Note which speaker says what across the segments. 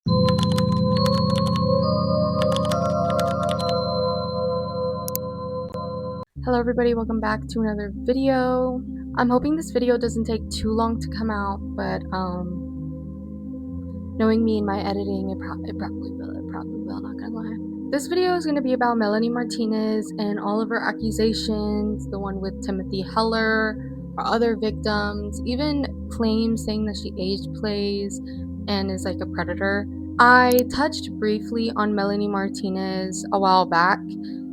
Speaker 1: Hello everybody, welcome back to another video. I'm hoping this video doesn't take too long to come out, but knowing me and my editing, it probably will, not gonna lie. This video is gonna be about Melanie Martinez and all of her accusations, the one with Timothy Heller, or other victims, even claims saying that she age plays and is like a predator. I touched briefly on Melanie Martinez a while back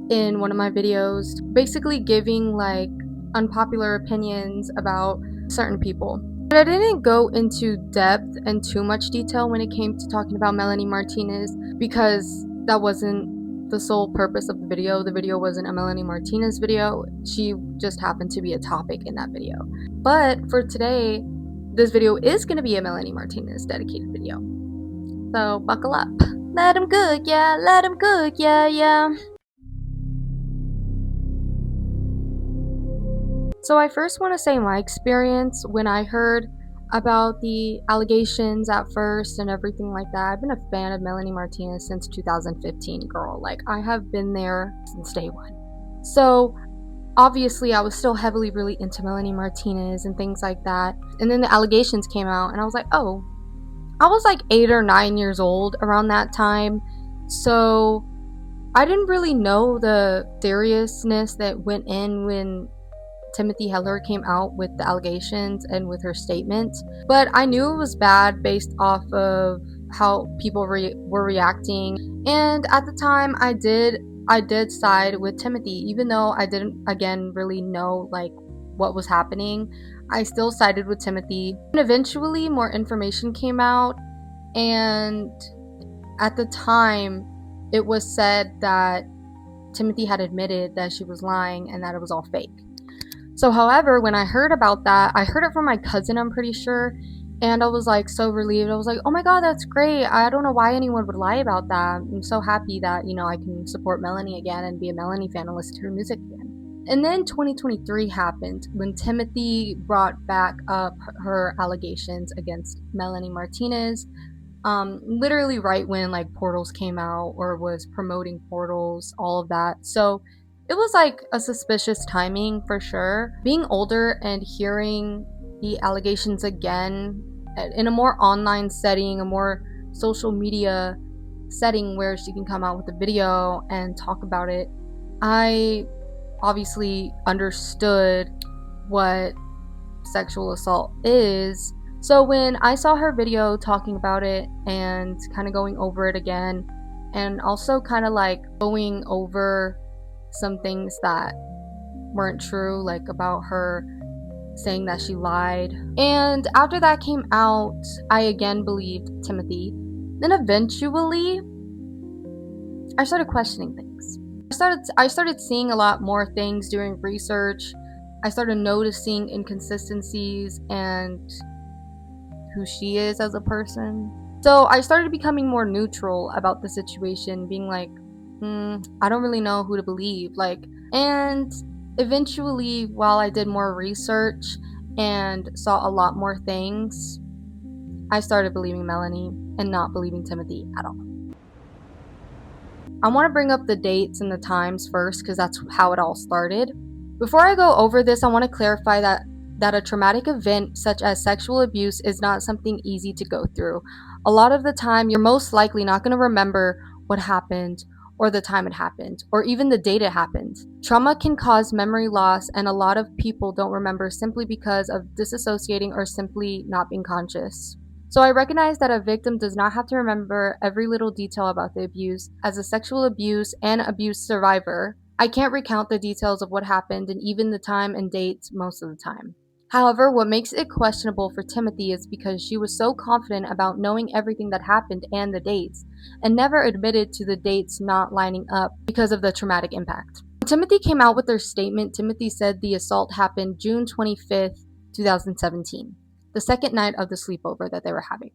Speaker 1: in one of my videos, basically giving like unpopular opinions about certain people. But I didn't go into depth and too much detail when it came to talking about Melanie Martinez because that wasn't the sole purpose of the video. The video wasn't a Melanie Martinez video. She just happened to be a topic in that video. But for today, this video is going to be a Melanie Martinez dedicated video. So buckle up. Let him cook, yeah, let him cook, yeah. So I first want to say my experience when I heard about the allegations at first and everything like that. I've been a fan of Melanie Martinez since 2015, girl. Like, I have been there since day one. So obviously I was still heavily really into Melanie Martinez and things like that. And then the allegations came out and I was like, oh, I was like 8 or 9 years old around that time. So I didn't really know the seriousness that went in when Timothy Heller came out with the allegations and with her statement, but I knew it was bad based off of how people were reacting, and at the time I did side with Timothy, even though I didn't again really know like what was happening. I still sided with Timothy, and eventually more information came out, and at the time it was said that Timothy had admitted that she was lying and that it was all fake. So, however, when I heard about that, I heard it from my cousin, I'm pretty sure, and I was like so relieved. I was like, oh my god, that's great. I don't know why anyone would lie about that. I'm so happy that, you know, I can support Melanie again and be a Melanie fan and listen to her music again. And then 2023 happened when Timothy brought back up her allegations against Melanie Martinez, literally right when like Portals came out or was promoting Portals, all of that. So it was like a suspicious timing for sure. Being older and hearing the allegations again in a more online setting, a more social media setting where she can come out with a video and talk about it, I obviously understood what sexual assault is. So when I saw her video talking about it and kind of going over it again, and also kind of like going over some things that weren't true, like about her saying that she lied. And after that came out, I again believed Timothy. Then eventually, I started questioning things. I started seeing a lot more things during research. I started noticing inconsistencies and who she is as a person. So I started becoming more neutral about the situation, being like, I don't really know who to believe. And eventually, while I did more research and saw a lot more things, I started believing Melanie and not believing Timothy at all. I want to bring up the dates and the times first because that's how it all started. Before I go over this, I want to clarify that a traumatic event such as sexual abuse is not something easy to go through. A lot of the time, you're most likely not going to remember what happened or the time it happened, or even the date it happened. Trauma can cause memory loss, and a lot of people don't remember simply because of disassociating or simply not being conscious. So I recognize that a victim does not have to remember every little detail about the abuse. As a sexual abuse and abuse survivor, I can't recount the details of what happened and even the time and dates most of the time. However, what makes it questionable for Timothy is because she was so confident about knowing everything that happened and the dates, and never admitted to the dates not lining up because of the traumatic impact. When Timothy came out with their statement, Timothy said the assault happened June 25th, 2017, the second night of the sleepover that they were having.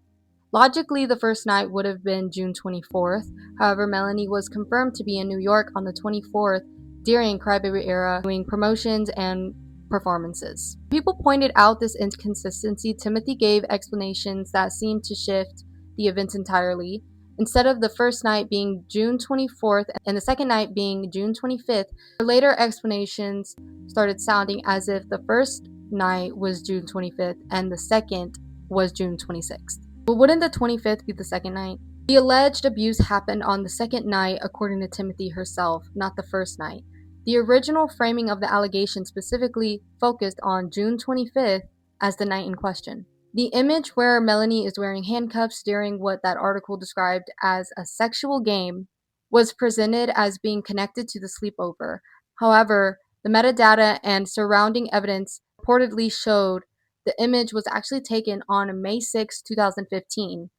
Speaker 1: Logically, the first night would have been June 24th. However, Melanie was confirmed to be in New York on the 24th during Crybaby era, doing promotions and performances. People pointed out this inconsistency. Timothy gave explanations that seemed to shift the events entirely. Instead of the first night being June 24th and the second night being June 25th, her later explanations started sounding as if the first night was June 25th and the second was June 26th. But wouldn't the 25th be the second night? The alleged abuse happened on the second night, according to Timothy herself, not the first night. The original framing of the allegation specifically focused on June 25th as the night in question. The image where Melanie is wearing handcuffs during what that article described as a sexual game was presented as being connected to the sleepover. However, the metadata and surrounding evidence reportedly showed the image was actually taken on May 6, 2015,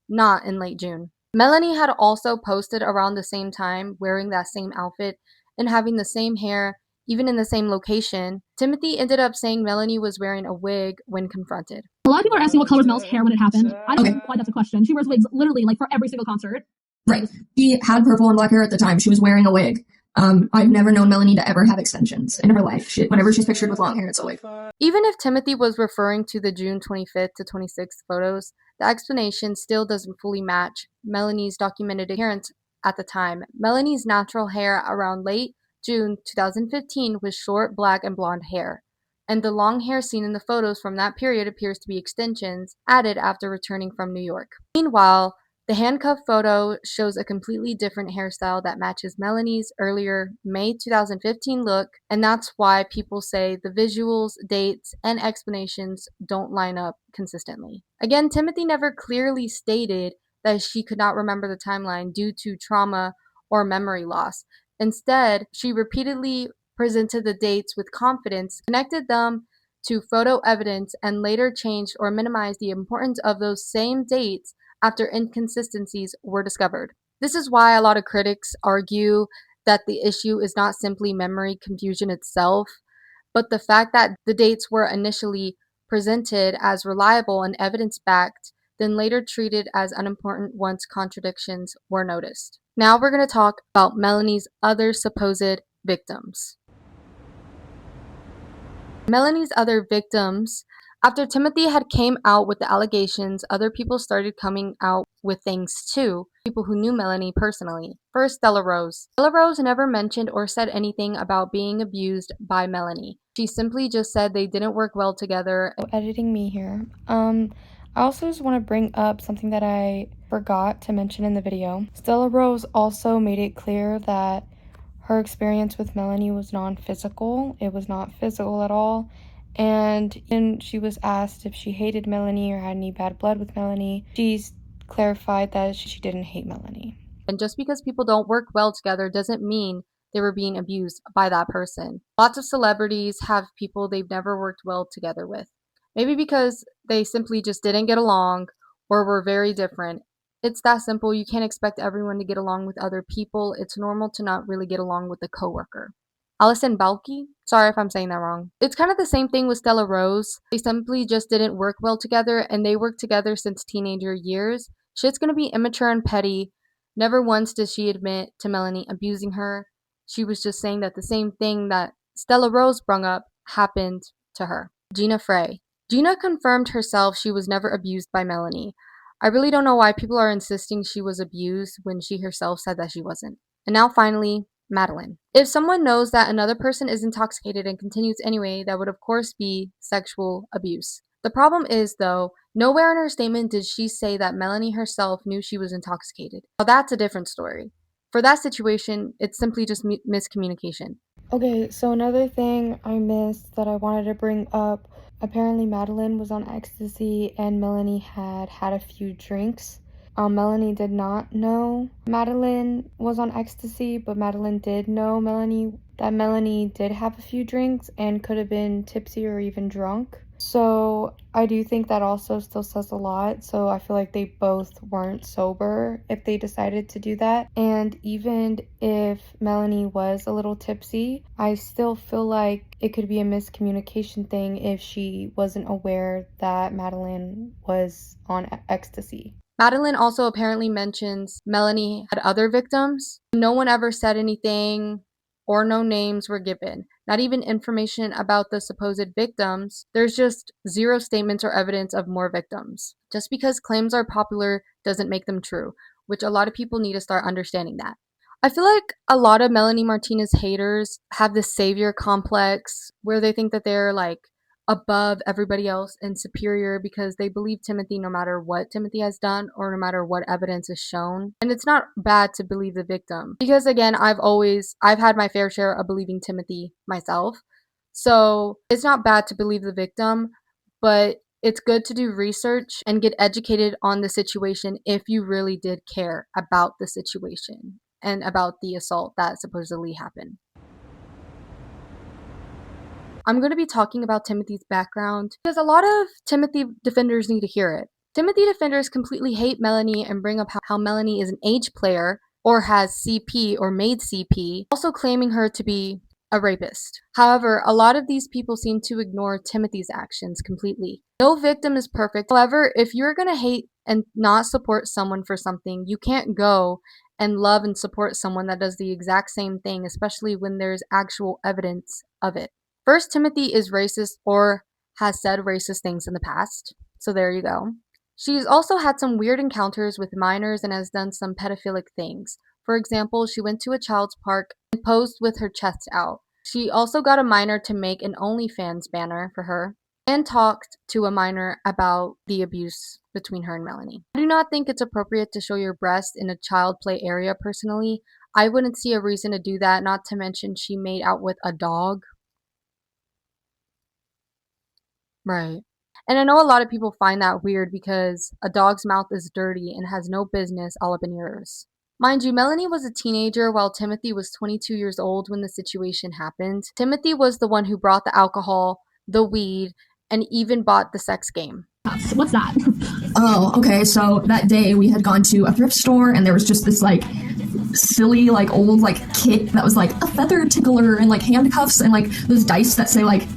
Speaker 1: not in late June. Melanie had also posted around the same time wearing that same outfit and having the same hair, even in the same location. Timothy ended up saying Melanie was wearing a wig when confronted.
Speaker 2: A lot of people are asking what color was Mel's hair when it happened. I don't know why that's a question. She wears wigs literally like for every single concert.
Speaker 3: Right. She had purple and black hair at the time. She was wearing a wig. I've never known Melanie to ever have extensions in her life. Whenever she's pictured with long hair, it's a wig.
Speaker 1: Even if Timothy was referring to the June 25th to 26th photos, the explanation still doesn't fully match Melanie's documented appearance at the time. Melanie's natural hair around late June 2015 was short black and blonde hair, and the long hair seen in the photos from that period appears to be extensions added after returning from New York. Meanwhile, the handcuff photo shows a completely different hairstyle that matches Melanie's earlier May 2015 look, and that's why people say the visuals, dates, and explanations don't line up consistently. Again, Timothy never clearly stated that she could not remember the timeline due to trauma or memory loss. Instead, she repeatedly presented the dates with confidence, connected them to photo evidence, and later changed or minimized the importance of those same dates after inconsistencies were discovered. This is why a lot of critics argue that the issue is not simply memory confusion itself, but the fact that the dates were initially presented as reliable and evidence-backed, then later treated as unimportant once contradictions were noticed. Now we're going to talk about Melanie's other supposed victims. Melanie's other victims. After Timothy had came out with the allegations, other people started coming out with things too, people who knew Melanie personally. First, Stella Rose. Stella Rose never mentioned or said anything about being abused by Melanie. She simply just said they didn't work well together.
Speaker 4: Editing me here. I also just want to bring up something that I forgot to mention in the video. Stella Rose also made it clear that her experience with Melanie was non-physical. It was not physical at all. And when she was asked if she hated Melanie or had any bad blood with Melanie, she's clarified that she didn't hate Melanie.
Speaker 1: And just because people don't work well together doesn't mean they were being abused by that person. Lots of celebrities have people they've never worked well together with. Maybe because they simply just didn't get along or were very different. It's that simple. You can't expect everyone to get along with other people. It's normal to not really get along with a coworker. Alison Balky? Sorry if I'm saying that wrong. It's kind of the same thing with Stella Rose. They simply just didn't work well together, and they worked together since teenager years. Shit's gonna be immature and petty. Never once did she admit to Melanie abusing her. She was just saying that the same thing that Stella Rose brung up happened to her. Gina Frey. Gina confirmed herself she was never abused by Melanie. I really don't know why people are insisting she was abused when she herself said that she wasn't. And now finally, Madeline. If someone knows that another person is intoxicated and continues anyway, that would of course be sexual abuse. The problem is, though, nowhere in her statement did she say that Melanie herself knew she was intoxicated. Now that's a different story. For that situation, it's simply just miscommunication.
Speaker 4: Okay, so another thing I missed that I wanted to bring up, apparently Madeline was on ecstasy and Melanie had had a few drinks. Melanie did not know Madeline was on ecstasy, but Madeline did know that Melanie did have a few drinks and could have been tipsy or even drunk. So I do think that also still says a lot. So I feel like they both weren't sober if they decided to do that. And even if Melanie was a little tipsy, I still feel like it could be a miscommunication thing if she wasn't aware that Madeline was on ecstasy.
Speaker 1: Madeline also apparently mentions Melanie had other victims. No one ever said anything or no names were given, not even information about the supposed victims. There's just zero statements or evidence of more victims. Just because claims are popular doesn't make them true, which a lot of people need to start understanding that. I feel like a lot of Melanie Martinez haters have this savior complex where they think that they're like above everybody else and superior because they believe Timothy no matter what Timothy has done or no matter what evidence is shown. And it's not bad to believe the victim because again, I've had my fair share of believing Timothy myself. So it's not bad to believe the victim, but it's good to do research and get educated on the situation if you really did care about the situation and about the assault that supposedly happened. I'm going to be talking about Timothy's background because a lot of Timothy defenders need to hear it. Timothy defenders completely hate Melanie and bring up how Melanie is an age player or has CP or made CP, also claiming her to be a rapist. However, a lot of these people seem to ignore Timothy's actions completely. No victim is perfect. However, if you're going to hate and not support someone for something, you can't go and love and support someone that does the exact same thing, especially when there's actual evidence of it. First Timothy is racist or has said racist things in the past, so there you go. She's also had some weird encounters with minors and has done some pedophilic things. For example, she went to a child's park and posed with her chest out. She also got a minor to make an OnlyFans banner for her and talked to a minor about the abuse between her and Melanie. I do not think it's appropriate to show your breast in a child play area personally. I wouldn't see a reason to do that, not to mention she made out with a dog. Right. And I know a lot of people find that weird because a dog's mouth is dirty and has no business all up in yours. Mind you, Melanie was a teenager while Timothy was 22 years old when the situation happened. Timothy was the one who brought the alcohol, the weed, and even bought the sex game.
Speaker 2: What's that?
Speaker 3: Oh, okay. So that day we had gone to a thrift store and there was just this like silly like old like kit that was like a feather tickler and like handcuffs and like those dice that say like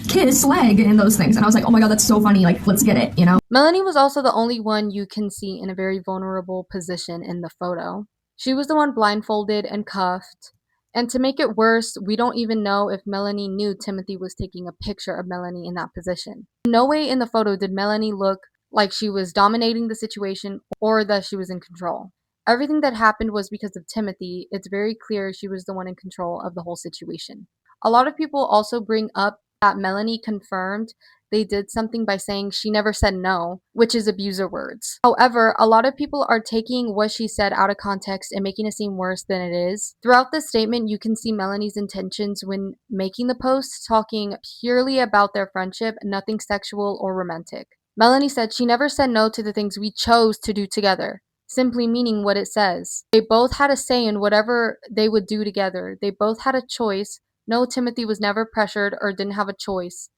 Speaker 3: kiss leg and those things. And I was like, oh my god, that's so funny. Like, let's get it, you know?
Speaker 1: Melanie was also the only one you can see in a very vulnerable position in the photo. She was the one blindfolded and cuffed. And to make it worse, we don't even know if Melanie knew Timothy was taking a picture of Melanie in that position. No way in the photo did Melanie look like she was dominating the situation or that she was in control. Everything that happened was because of Timothy. It's very clear she was the one in control of the whole situation. A lot of people also bring up that Melanie confirmed they did something by saying she never said no, which is abuser words. However, a lot of people are taking what she said out of context and making it seem worse than it is. Throughout this statement, you can see Melanie's intentions when making the post, talking purely about their friendship, nothing sexual or romantic. Melanie said she never said no to the things we chose to do together, simply meaning what it says. They both had a say in whatever they would do together. They both had a choice. No, Timothy was never pressured or didn't have a choice.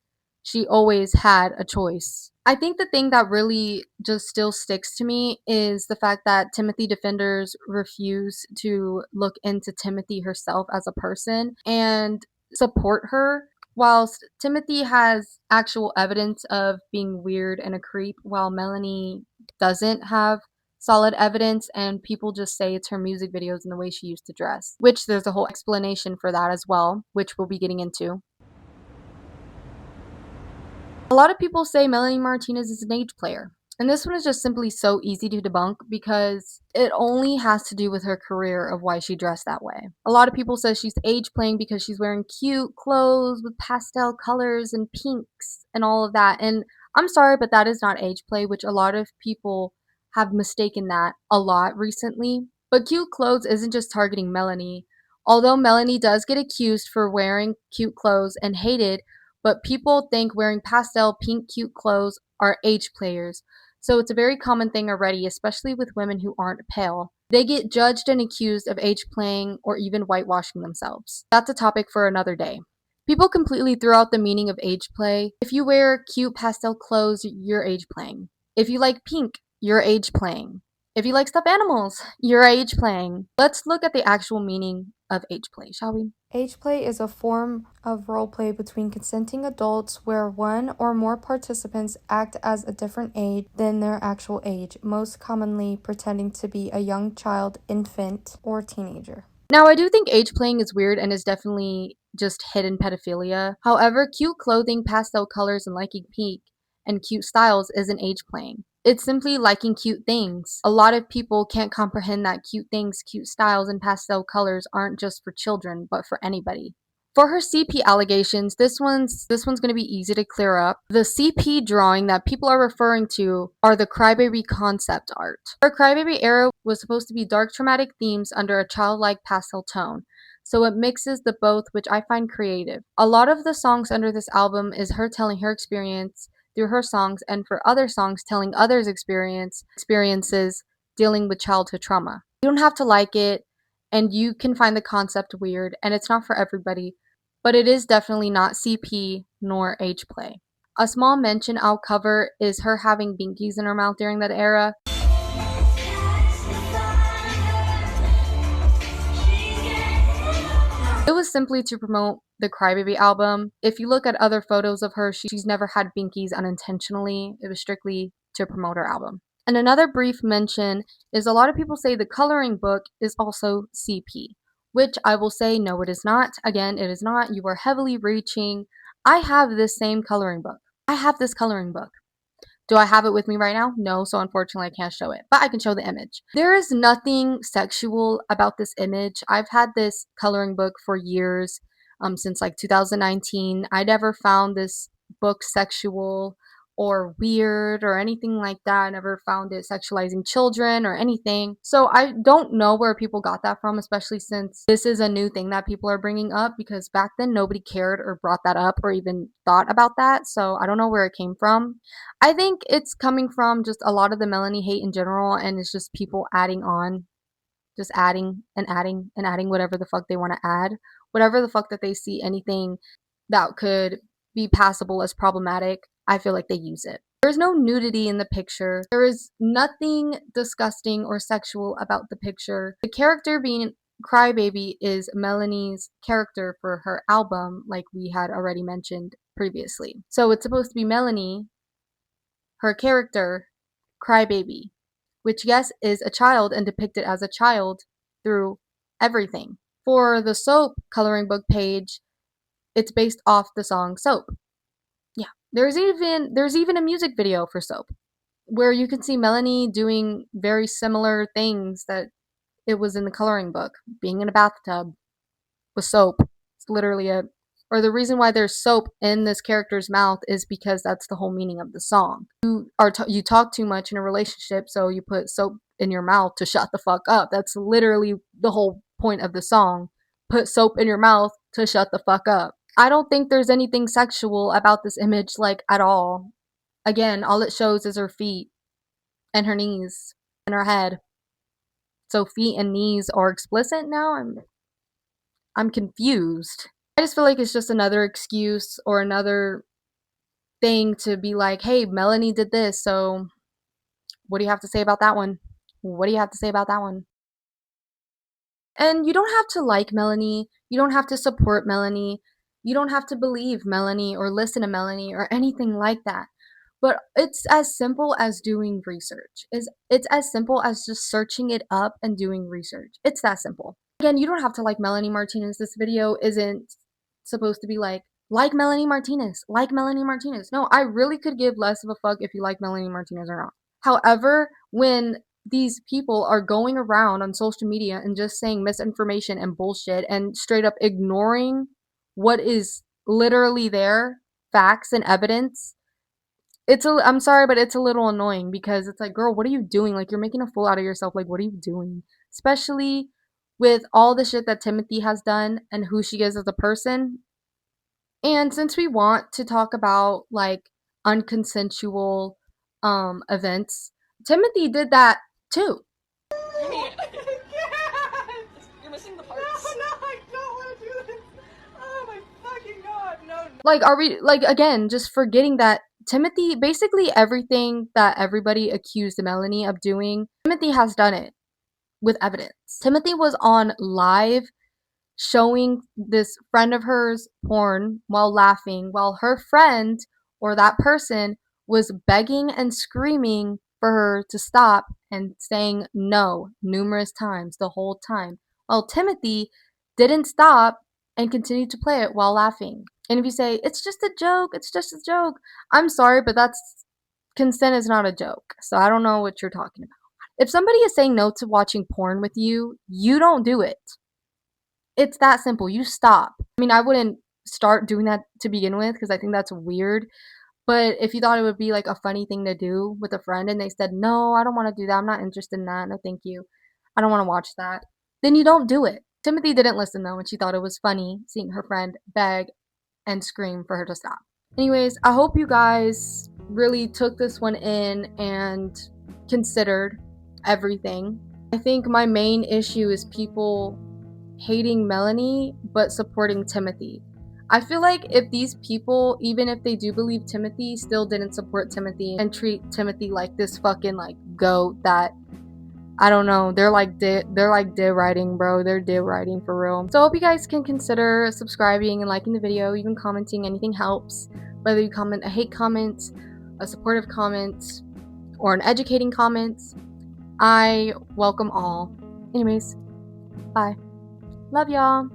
Speaker 1: She always had a choice. I think the thing that really just still sticks to me is the fact that Timothy defenders refuse to look into Timothy herself as a person and support her, whilst Timothy has actual evidence of being weird and a creep, while Melanie doesn't have solid evidence, and people just say it's her music videos and the way she used to dress, which there's a whole explanation for that as well, which we'll be getting into. A lot of people say Melanie Martinez is an age player, and this one is just simply so easy to debunk because it only has to do with her career of why she dressed that way. A lot of people say she's age playing because she's wearing cute clothes with pastel colors and pinks and all of that, and I'm sorry, but that is not age play, which a lot of people have mistaken that a lot recently. But cute clothes isn't just targeting Melanie. Although Melanie does get accused for wearing cute clothes and hated, but people think wearing pastel pink cute clothes are age players. So it's a very common thing already, especially with women who aren't pale. They get judged and accused of age playing or even whitewashing themselves. That's a topic for another day. People completely throw out the meaning of age play. If you wear cute pastel clothes, you're age playing. If you like pink, you're age playing. If you like stuffed animals, you're age playing. Let's look at the actual meaning of age play, shall we?
Speaker 4: Age play is a form of role play between consenting adults where one or more participants act as a different age than their actual age, most commonly pretending to be a young child, infant, or teenager.
Speaker 1: Now, I do think age playing is weird and is definitely just hidden pedophilia. However, cute clothing, pastel colors, and liking pink and cute styles isn't age playing. It's simply liking cute things. A lot of people can't comprehend that cute things, cute styles, and pastel colors aren't just for children, but for anybody. For her CP allegations, this one's going to be easy to clear up. The CP drawing that people are referring to are the Crybaby concept art. Her Crybaby era was supposed to be dark traumatic themes under a childlike pastel tone, so it mixes the both, which I find creative. A lot of the songs under this album is her telling her experience through her songs, and for other songs telling others experiences dealing with childhood trauma. You don't have to like it, and you can find the concept weird, and it's not for everybody, but it is definitely not CP nor age play. A small mention I'll cover is her having binkies in her mouth during that era. It was simply to promote the Crybaby album. If you look at other photos of her, she's never had binkies unintentionally. It was strictly to promote her album. And another brief mention is a lot of people say the coloring book is also CP, which I will say no, it is not. Again, it is not. You are heavily reaching. I have this same coloring book. I have this coloring book. Do I have it with me right now? No, so unfortunately I can't show it, but I can show the image. There is nothing sexual about this image. I've had this coloring book for years, since like 2019. I never found this book sexual or weird or anything like that. I never found it sexualizing children or anything. So I don't know where people got that from, especially since this is a new thing that people are bringing up, because back then nobody cared or brought that up or even thought about that. So I don't know where it came from. I think it's coming from just a lot of the Melanie hate in general, and it's just people adding on, just adding and adding and adding whatever the fuck they want to add, whatever the fuck that they see anything that could be passable as problematic. I feel like they use it. There is no nudity in the picture. There is nothing disgusting or sexual about the picture. The character being Crybaby is Melanie's character for her album, like we had already mentioned previously. So it's supposed to be Melanie, her character, Crybaby, which, yes, is a child and depicted as a child through everything. For the Soap coloring book page, it's based off the song Soap. Yeah, there's even a music video for Soap where you can see Melanie doing very similar things that it was in the coloring book, being in a bathtub with soap. It's literally a or the reason why there's soap in this character's mouth is because that's the whole meaning of the song. You talk too much in a relationship, so you put soap in your mouth to shut the fuck up. That's literally the whole point of the song. Put soap in your mouth to shut the fuck up. I don't think there's anything sexual about this image, like, at all. Again, all it shows is her feet and her knees and her head. So feet and knees are explicit now? I'm confused. I just feel like it's just another excuse or another thing to be like, hey, Melanie did this, so what do you have to say about that one? What do you have to say about that one? And you don't have to like Melanie, you don't have to support Melanie, you don't have to believe Melanie or listen to Melanie or anything like that. But it's as simple as doing research. It's as simple as just searching it up and doing research. It's that simple. Again, you don't have to like Melanie Martinez. This video isn't supposed to be like Melanie Martinez, like Melanie Martinez. No, I really could give less of a fuck if you like Melanie Martinez or not. However, when these people are going around on social media and just saying misinformation and bullshit and straight up ignoring what is literally there, facts and evidence, I'm sorry, but it's a little annoying because it's like, girl, what are you doing? Like, you're making a fool out of yourself. Like, what are you doing? Especially with all the shit that Timothy has done and who she is as a person. And since we want to talk about like unconsensual events, Timothy did that too.
Speaker 5: You're missing the parts. No, I don't want to do this. Oh my fucking god, no.
Speaker 1: Like, are we, like, again, just forgetting that Timothy, basically everything that everybody accused Melanie of doing, Timothy has done it with evidence. Timothy was on live showing this friend of hers porn while laughing, while her friend or that person was begging and screaming for her to stop and saying no numerous times the whole time, Well, Timothy didn't stop and continued to play it while laughing. And if you say, it's just a joke, it's just a joke, I'm sorry, but consent is not a joke. So I don't know what you're talking about. If somebody is saying no to watching porn with you, you don't do it. It's that simple. You stop. I mean, I wouldn't start doing that to begin with because I think that's weird. But if you thought it would be like a funny thing to do with a friend and they said, no, I don't want to do that. I'm not interested in that. No, thank you. I don't want to watch that. Then you don't do it. Timothy didn't listen though, and she thought it was funny seeing her friend beg and scream for her to stop. Anyways, I hope you guys really took this one in and considered everything. I think my main issue is people hating Melanie but supporting Timothy. I feel like if these people, even if they do believe Timothy, still didn't support Timothy and treat Timothy like this fucking like goat that I don't know, they're like div writing, bro. They're div writing for real. So I hope you guys can consider subscribing and liking the video, even commenting. Anything helps. Whether you comment a hate comment, a supportive comment, or an educating comment, I welcome all. Anyways, bye. Love y'all.